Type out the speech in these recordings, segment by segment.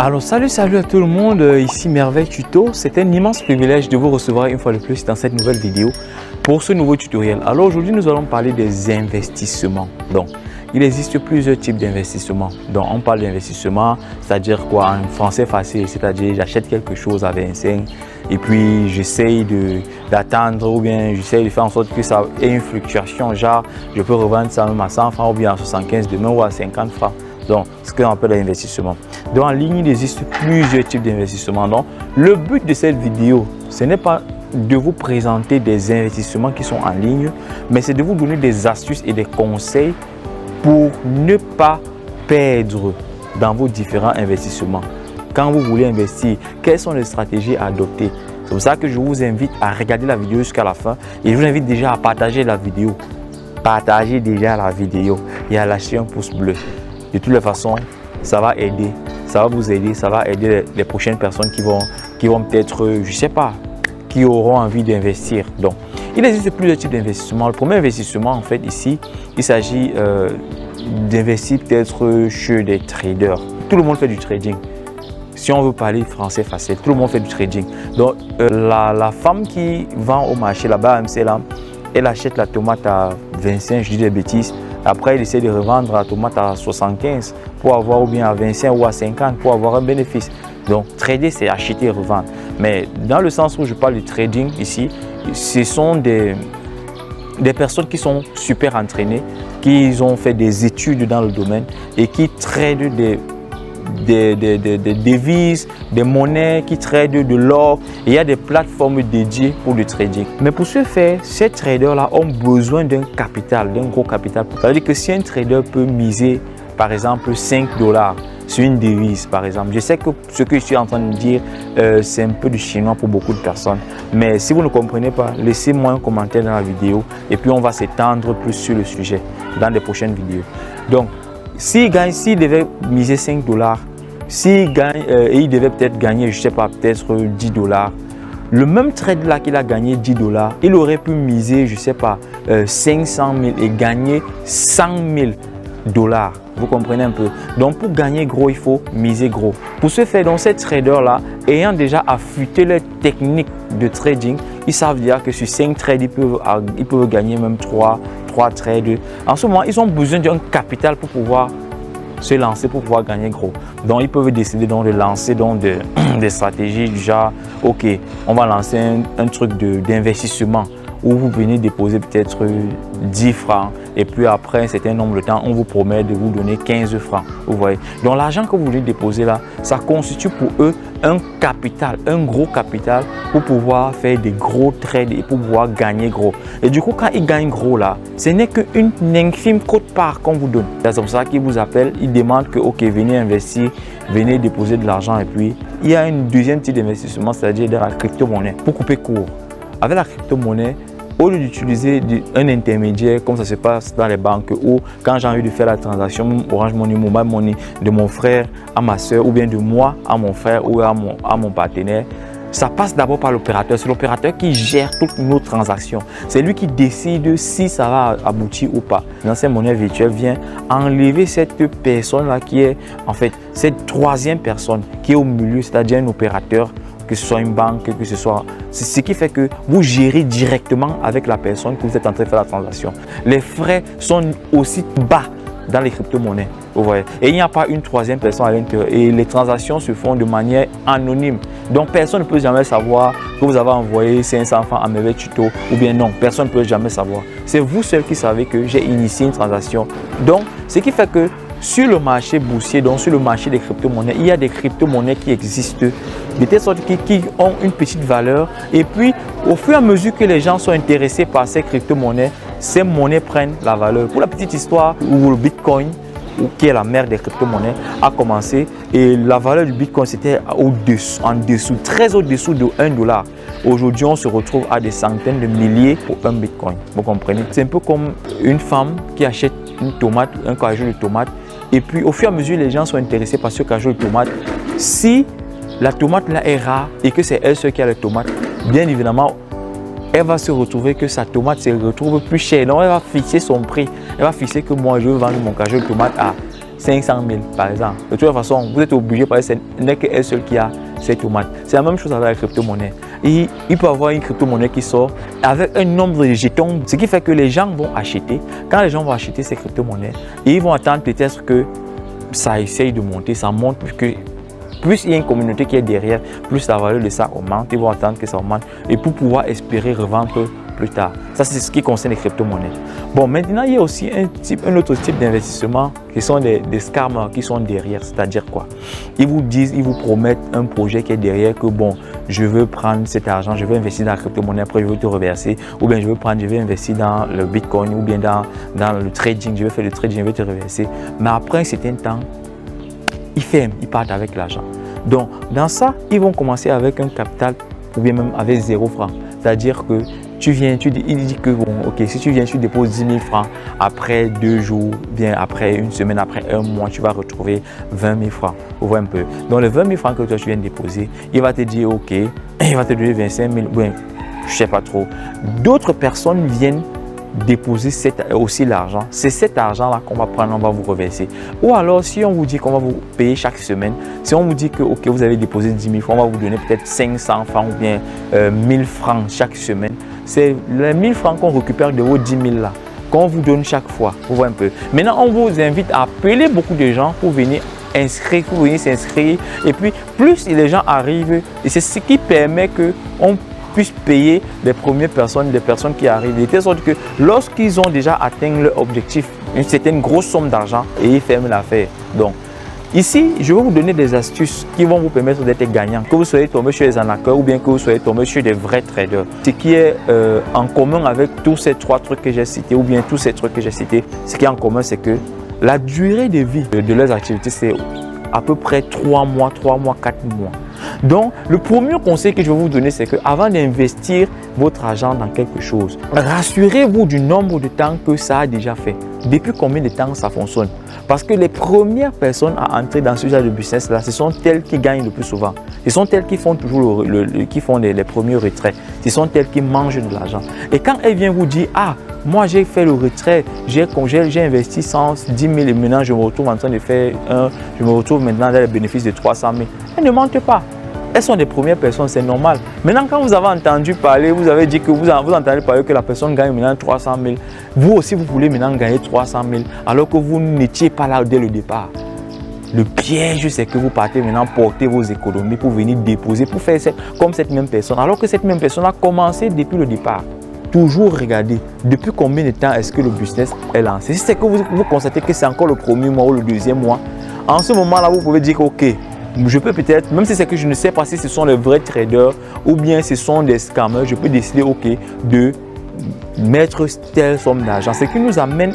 Alors salut à tout le monde, ici Merveille Tuto. C'est un immense privilège de vous recevoir une fois de plus dans cette nouvelle vidéo pour ce nouveau tutoriel. Alors aujourd'hui nous allons parler des investissements. Donc il existe plusieurs types d'investissements. Donc on parle d'investissement, c'est-à-dire quoi en français facile, c'est-à-dire j'achète quelque chose à 25 et puis j'essaye d'attendre ou bien j'essaye de faire en sorte que ça ait une fluctuation, genre je peux revendre ça même à 100 francs ou bien à 75 demain ou à 50 francs. Donc, ce qu'on appelle l'investissement. Donc, en ligne, il existe plusieurs types d'investissement. Donc, le but de cette vidéo, ce n'est pas de vous présenter des investissements qui sont en ligne, mais c'est de vous donner des astuces et des conseils pour ne pas perdre dans vos différents investissements. Quand vous voulez investir, quelles sont les stratégies à adopter? C'est pour ça que je vous invite à regarder la vidéo jusqu'à la fin et je vous invite déjà à partager la vidéo. Partagez déjà la vidéo et à lâcher un pouce bleu. De toutes les façons, ça va aider, ça va vous aider, ça va aider les prochaines personnes qui vont peut-être, je ne sais pas, qui auront envie d'investir. Donc, il existe plusieurs types d'investissements. Le premier investissement, en fait, ici, il s'agit d'investir peut-être chez des traders. Tout le monde fait du trading. Si on veut parler français facile, tout le monde fait du trading. Donc, la femme qui vend au marché là-bas, elle achète la tomate à 25, je dis des bêtises. Après, il essaie de revendre la tomate à 75 pour avoir, ou bien à 25 ou à 50 pour avoir un bénéfice. Donc, trader, c'est acheter et revendre. Mais dans le sens où je parle du trading ici, ce sont des personnes qui sont super entraînées, qui ont fait des études dans le domaine et qui tradent des devises, des monnaies, qui tradent de l'or. Il y a des plateformes dédiées pour le trading. Mais pour ce faire, ces traders-là ont besoin d'un capital, d'un gros capital. Ça veut dire que si un trader peut miser, par exemple, 5 $ sur une devise, par exemple, je sais que ce que je suis en train de dire, c'est un peu du chinois pour beaucoup de personnes. Mais si vous ne comprenez pas, laissez-moi un commentaire dans la vidéo et puis on va s'étendre plus sur le sujet dans les prochaines vidéos. Donc, s'il devait miser 5 $, s'il gagne, et il devait peut-être gagner, je ne sais pas, peut-être 10 $. Le même trade là qu'il a gagné 10 $, il aurait pu miser, je ne sais pas, 500 000 et gagner 100 000 $. Vous comprenez un peu? Donc pour gagner gros, il faut miser gros. Pour ce faire, donc ces traders là, ayant déjà affûté leur technique de trading, ils savent dire que sur 5 trades, ils peuvent gagner même 3 trades. En ce moment, ils ont besoin d'un capital pour pouvoir se lancer, pour pouvoir gagner gros. Donc ils peuvent décider donc de lancer donc des stratégies du genre, ok, on va lancer un truc d'investissement où vous venez déposer peut-être 10 francs et puis après un certain nombre de temps, on vous promet de vous donner 15 francs. Vous voyez. Donc l'argent que vous voulez déposer là, ça constitue pour eux un capital, un gros capital pour pouvoir faire des gros trades et pour pouvoir gagner gros. Et du coup, quand ils gagnent gros là, ce n'est qu'une infime quote-part qu'on vous donne. C'est comme ça qu'ils vous appellent, ils demandent que ok, venez investir, venez déposer de l'argent et puis il y a une deuxième type d'investissement, c'est-à-dire dans la crypto-monnaie pour couper court. Avec la crypto-monnaie, au lieu d'utiliser un intermédiaire comme ça se passe dans les banques où quand j'ai envie de faire la transaction Orange Money, Mobile Money de mon frère à ma soeur ou bien de moi à mon frère ou à mon partenaire, ça passe d'abord par l'opérateur. C'est l'opérateur qui gère toutes nos transactions. C'est lui qui décide si ça va aboutir ou pas. L'ancienne monnaie virtuelle vient enlever cette personne-là qui est en fait cette troisième personne qui est au milieu, c'est-à-dire un opérateur, que ce soit une banque, que ce soit... C'est ce qui fait que vous gérez directement avec la personne que vous êtes en train de faire la transaction. Les frais sont aussi bas dans les crypto-monnaies. Vous voyez. Et il n'y a pas une troisième personne à l'intérieur. Et les transactions se font de manière anonyme. Donc personne ne peut jamais savoir que vous avez envoyé 500 francs à Merveille Tuto ou bien non. Personne ne peut jamais savoir. C'est vous seul qui savez que j'ai initié une transaction. Donc ce qui fait que sur le marché boursier, donc sur le marché des crypto-monnaies, il y a des crypto-monnaies qui existent, de telle sorte qui ont une petite valeur. Et puis, au fur et à mesure que les gens sont intéressés par ces crypto-monnaies, ces monnaies prennent la valeur. Pour la petite histoire, où le Bitcoin, qui est la mère des crypto-monnaies, a commencé et la valeur du Bitcoin c'était en dessous, très au-dessous de 1 $. Aujourd'hui, on se retrouve à des centaines de milliers pour un Bitcoin. Vous comprenez? C'est un peu comme une femme qui achète une tomate, un cajou de tomate. Et puis, au fur et à mesure, les gens sont intéressés par ce cajou de tomate. Si la tomate là est rare et que c'est elle seule qui a la tomate, bien évidemment, elle va se retrouver que sa tomate se retrouve plus chère. Donc, elle va fixer son prix. Elle va fixer que moi, je veux vendre mon cajou de tomate à 500 000 par exemple. De toute façon, vous êtes obligé parce que ce n'est qu'elle seule qui a cette tomate. C'est la même chose avec la crypto-monnaie. Il peut y avoir une crypto-monnaie qui sort avec un nombre de jetons, ce qui fait que les gens vont acheter. Quand les gens vont acheter ces crypto-monnaies, ils vont attendre peut-être que ça essaye de monter, ça monte, plus il y a une communauté qui est derrière, plus la valeur de ça augmente, ils vont attendre que ça augmente et pour pouvoir espérer revendre plus tard. Ça, c'est ce qui concerne les crypto-monnaies. Bon, maintenant, il y a aussi un autre type d'investissement qui sont des scammers qui sont derrière. C'est-à-dire quoi? Ils vous disent, ils vous promettent un projet qui est derrière que bon, je veux prendre cet argent, je veux investir dans la crypto-monnaie, après je veux te reverser. Ou bien je veux investir dans le bitcoin ou bien dans le trading, je veux faire le trading, je veux te reverser. Mais après un certain temps, ils ferment, ils partent avec l'argent. Donc, dans ça, ils vont commencer avec un capital ou bien même avec 0 francs. C'est-à-dire que tu viens, il dit que bon, ok, si tu viens, tu déposes 10 000 francs, après 2 jours, bien après une semaine, après un mois, tu vas retrouver 20 000 francs. Vous voyez un peu. Donc, les 20 000 francs que toi, tu viens de déposer, il va te dire, ok, il va te donner 25 000, bon, je ne sais pas trop. D'autres personnes viennent déposer aussi l'argent. C'est cet argent-là qu'on va prendre, on va vous reverser. Ou alors, si on vous dit qu'on va vous payer chaque semaine, si on vous dit que ok, vous avez déposé 10 000 francs, on va vous donner peut-être 500 francs ou bien 1000 francs chaque semaine. C'est les 1000 francs qu'on récupère de vos 10 000 là, qu'on vous donne chaque fois. Vous voyez un peu. Maintenant, on vous invite à appeler beaucoup de gens pour venir inscrire, pour venir s'inscrire. Et puis, plus les gens arrivent, et c'est ce qui permet qu'on puisse payer les premières personnes, des personnes qui arrivent, de telle sorte que lorsqu'ils ont déjà atteint leur objectif, une certaine grosse somme d'argent, et ils ferment l'affaire. Donc, ici, je vais vous donner des astuces qui vont vous permettre d'être gagnant, que vous soyez tombé sur les arnaqueurs ou bien que vous soyez tombé sur des vrais traders. Ce qui est en commun avec tous ces 3 trucs que j'ai cités ou bien tous ces trucs que j'ai cités, ce qui est en commun, c'est que la durée de vie de leurs activités, c'est à peu près 3 mois, 4 mois. Donc, le premier conseil que je vais vous donner, c'est qu'avant d'investir votre argent dans quelque chose, rassurez-vous du nombre de temps que ça a déjà fait. Depuis combien de temps ça fonctionne? Parce que les premières personnes à entrer dans ce genre de business-là, ce sont elles qui gagnent le plus souvent. Ce sont elles qui font toujours les premiers retraits. Ce sont elles qui mangent de l'argent. Et quand elles viennent vous dire, ah, moi j'ai fait le retrait, j'ai investi 110 000 et maintenant je me retrouve en train de faire je me retrouve maintenant dans les bénéfices de 300 000. Elles ne mentent pas. Elles sont des premières personnes, c'est normal. Maintenant, quand vous avez entendu parler, vous avez dit que vous entendez parler que la personne gagne maintenant 300 000. Vous aussi, vous voulez maintenant gagner 300 000 alors que vous n'étiez pas là dès le départ. Le piège, c'est que vous partez maintenant porter vos économies pour venir déposer, pour faire comme cette même personne. Alors que cette même personne a commencé depuis le départ. Toujours regarder depuis combien de temps est-ce que le business est lancé. Si c'est que vous constatez que c'est encore le premier mois ou le deuxième mois, en ce moment-là, vous pouvez dire que ok, je peux peut-être, même si c'est que je ne sais pas si ce sont les vrais traders ou bien ce sont des scammers, je peux décider ok, de mettre telle somme d'argent. Ce qui nous amène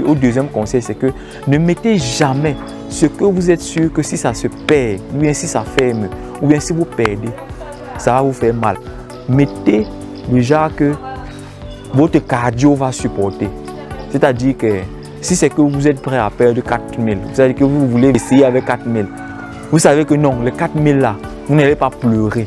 au deuxième conseil, c'est que ne mettez jamais ce que vous êtes sûr que si ça se perd, ou bien si ça ferme, ou bien si vous perdez, ça va vous faire mal. Mettez déjà que votre cardio va supporter. C'est-à-dire que si c'est que vous êtes prêt à perdre 4 000, c'est-à-dire que vous voulez essayer avec 4 000, vous savez que non, les 4 000 là, vous n'allez pas pleurer.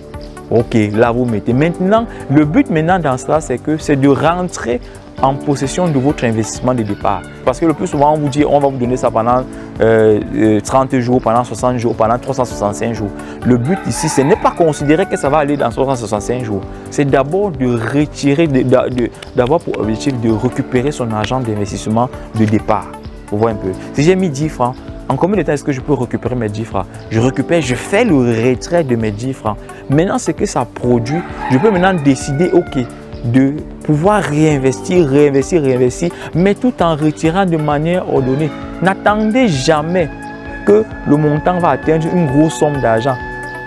Ok, là vous mettez. Maintenant, le but maintenant dans cela, c'est de rentrer en possession de votre investissement de départ. Parce que le plus souvent, on vous dit, on va vous donner ça pendant 30 jours, pendant 60 jours, pendant 365 jours. Le but ici, ce n'est pas considérer que ça va aller dans 365 jours. C'est d'abord de retirer, d'avoir pour objectif de récupérer son argent d'investissement de départ. Vous voyez un peu. Si j'ai mis 10 francs, en combien de temps est-ce que je peux récupérer mes 10 francs? Je récupère, je fais le retrait de mes 10 francs. Maintenant, ce que ça produit, je peux maintenant décider, ok, de pouvoir réinvestir, mais tout en retirant de manière ordonnée. N'attendez jamais que le montant va atteindre une grosse somme d'argent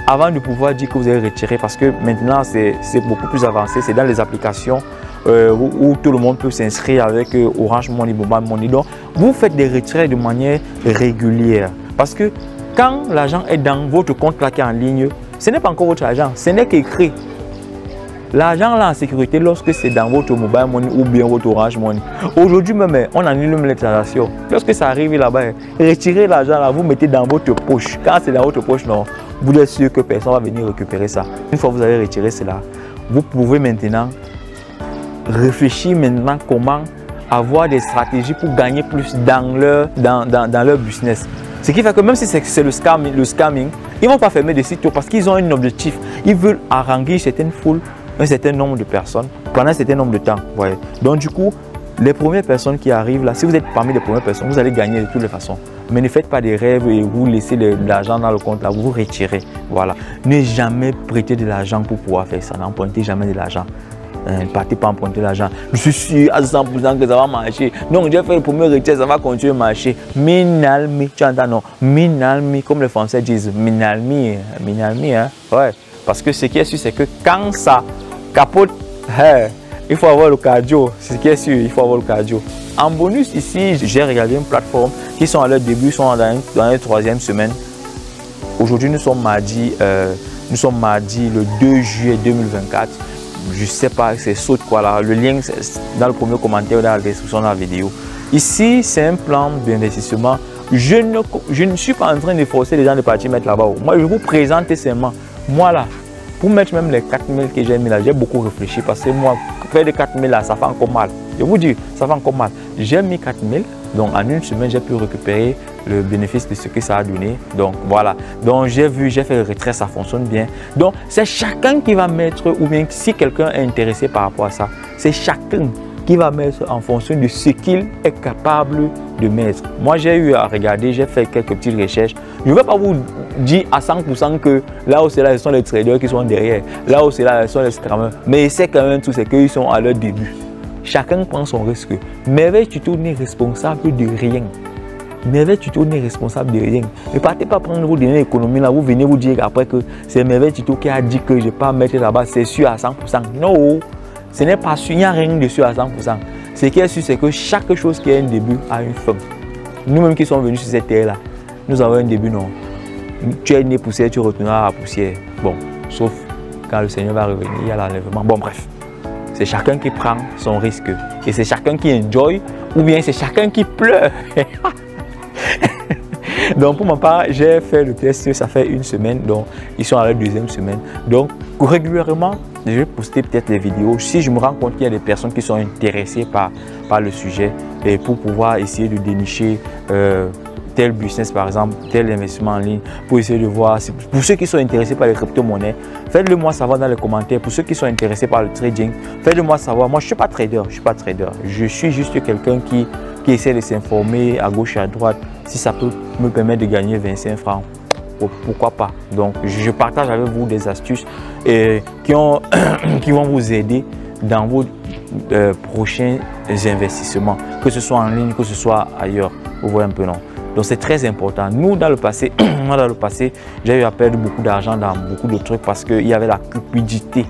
avant de pouvoir dire que vous allez retirer, parce que maintenant, c'est beaucoup plus avancé. C'est dans les applications où tout le monde peut s'inscrire avec Orange Money, Mobile Money. Donc, vous faites des retraits de manière régulière. Parce que quand l'argent est dans votre compte là qui est en ligne, ce n'est pas encore votre argent, ce n'est qu'écrit. L'argent là en sécurité lorsque c'est dans votre Mobile Money ou bien votre Orange Money. Aujourd'hui même, on annule même les transactions. Lorsque ça arrive là-bas, retirez l'argent là, vous mettez dans votre poche. Quand c'est dans votre poche, non, vous êtes sûr que personne va venir récupérer ça. Une fois que vous avez retiré cela, vous pouvez maintenant réfléchir maintenant comment avoir des stratégies pour gagner plus dans leur business. Ce qui fait que même si c'est le scamming, ils ne vont pas fermer des sites parce qu'ils ont un objectif. Ils veulent haranguer certaines foules, un certain nombre de personnes pendant un certain nombre de temps. Voyez. Donc du coup, les premières personnes qui arrivent là, si vous êtes parmi les premières personnes, vous allez gagner de toutes les façons. Mais ne faites pas des rêves et vous laissez de l'argent dans le compte là, vous retirez. Voilà. Ne jamais prêter de l'argent pour pouvoir faire ça. N'empruntez jamais de l'argent. Ne partez pas emprunter l'argent. Je suis sûr à 100% que ça va marcher. Donc j'ai fait le premier retrait, ça va continuer à marcher. Minalmi, tu entends non? Minalmi, comme les Français disent. Minalmi, hein? Ouais. Parce que ce qui est sûr, c'est que quand ça capote, il faut avoir le cardio. C'est ce qui est sûr, il faut avoir le cardio. En bonus, ici, j'ai regardé une plateforme qui sont à leur début, ils sont dans la 3e semaine. Aujourd'hui, nous sommes mardi le 2 juillet 2024. Je ne sais pas, c'est saute quoi là. Le lien, c'est dans le premier commentaire ou dans la description de la vidéo. Ici, c'est un plan d'investissement. Je ne suis pas en train de forcer les gens de partir mettre là-bas. Moi, je vous présente seulement. Moi là, pour mettre même les 4000 que j'ai mis là, j'ai beaucoup réfléchi parce que moi, faire des 4000 là, ça fait encore mal. Je vous dis, ça fait encore mal. J'ai mis 4000, donc en une semaine, j'ai pu récupérer le bénéfice de ce que ça a donné. Donc voilà. Donc j'ai fait le retrait, ça fonctionne bien. Donc c'est chacun qui va mettre, ou bien si quelqu'un est intéressé par rapport à ça, c'est chacun qui va mettre en fonction de ce qu'il est capable de mettre. Moi, j'ai eu à regarder, j'ai fait quelques petites recherches. Je ne vais pas vous dire à 100% que là où c'est là, ce sont les traders qui sont derrière. Là où c'est là, ce sont les scammers. Mais c'est quand même tout, c'est qu'ils sont à leur début. Chacun prend son risque. Merveille Tuto n'est responsable de rien. Merveille Tuto n'est responsable de rien. Ne partez pas prendre vos données d'économie là, vous venez vous dire après que c'est Merveille Tuto qui a dit que je ne vais pas mettre là-bas, c'est sûr à 100%. Non, ce n'est pas sûr, il n'y a rien de sûr à 100%. Ce qui est sûr, c'est que chaque chose qui a un début a une fin. Nous-mêmes qui sommes venus sur cette terre-là, nous avons un début, non. Tu es né poussière, tu retourneras à la poussière. Bon, sauf quand le Seigneur va revenir, il y a l'enlèvement. Bon, bref. C'est chacun qui prend son risque. Et c'est chacun qui enjoy ou bien c'est chacun qui pleure. Donc pour ma part, j'ai fait le test, ça fait une semaine. Donc ils sont à la 2e semaine. Donc régulièrement, je vais poster peut-être des vidéos. Si je me rends compte qu'il y a des personnes qui sont intéressées par le sujet et pour pouvoir essayer de dénicher tel business par exemple, tel investissement en ligne, pour essayer de voir, pour ceux qui sont intéressés par les crypto-monnaies, faites-le moi savoir dans les commentaires. Pour ceux qui sont intéressés par le trading, faites-le moi savoir. Moi je ne suis pas trader, je suis juste quelqu'un qui essaie de s'informer à gauche et à droite. Si ça peut me permettre de gagner 25 francs, pourquoi pas. Donc je partage avec vous des astuces qui vont vous aider dans vos prochains investissements, que ce soit en ligne, que ce soit ailleurs. Vous voyez un peu, non? Donc c'est très important. Nous, dans le passé, j'ai eu à perdre beaucoup d'argent dans beaucoup de trucs parce qu'il y avait la cupidité.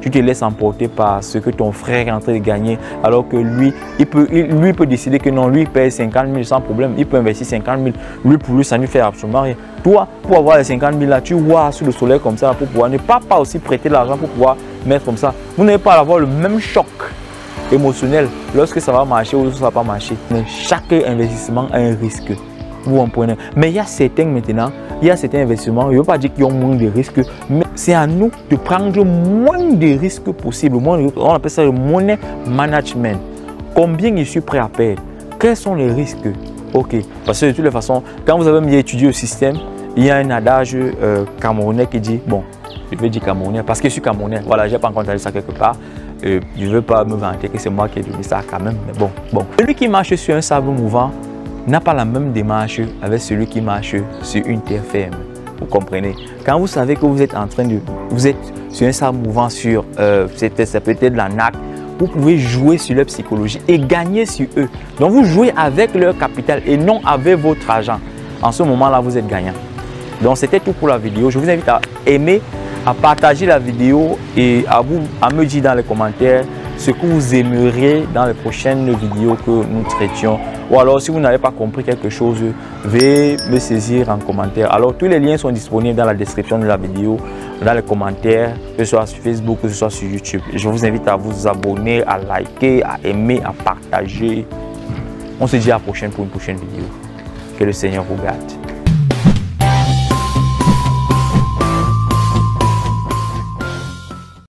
Tu te laisses emporter par ce que ton frère est en train de gagner, alors que lui, il peut décider que non, lui, il paye 50 000 sans problème. Il peut investir 50 000. Lui, pour lui, ça ne lui fait absolument rien. Toi, pour avoir les 50 000 là, tu vois sous le soleil comme ça pour pouvoir ne pas aussi prêter l'argent pour pouvoir mettre comme ça. Vous n'allez pas avoir le même choc émotionnel lorsque ça va marcher ou lorsque ça ne va pas marcher. Mais chaque investissement a un risque. Vous comprenez? Mais il y a certains maintenant, il y a certains investissements, je ne veux pas dire qu'ils ont moins de risques, mais c'est à nous de prendre moins de risques possible. On appelle ça le money management. Combien je suis prêt à perdre? Quels sont les risques? Ok, parce que de toutes les façons, quand vous avez bien étudié le système, il y a un adage camerounais qui dit, bon, je vais dire camerounais parce que je suis camerounais, voilà, je n'ai pas encore entendu ça quelque part. Je ne veux pas me vanter que c'est moi qui ai donné ça quand même, mais bon. Celui qui marche sur un sable mouvant n'a pas la même démarche avec celui qui marche sur une terre ferme. Vous comprenez? Quand vous savez que vous êtes sur un sable mouvant sur, ça peut être la nappe, vous pouvez jouer sur leur psychologie et gagner sur eux. Donc vous jouez avec leur capital et non avec votre argent. En ce moment-là, vous êtes gagnant. Donc c'était tout pour la vidéo. Je vous invite à aimer, à partager la vidéo et à me dire dans les commentaires ce que vous aimeriez dans les prochaines vidéos que nous traitions. Ou alors si vous n'avez pas compris quelque chose, veuillez me saisir en commentaire. Alors tous les liens sont disponibles dans la description de la vidéo, dans les commentaires, que ce soit sur Facebook, que ce soit sur YouTube. Je vous invite à vous abonner, à liker, à aimer, à partager. On se dit à la prochaine pour une prochaine vidéo. Que le Seigneur vous garde.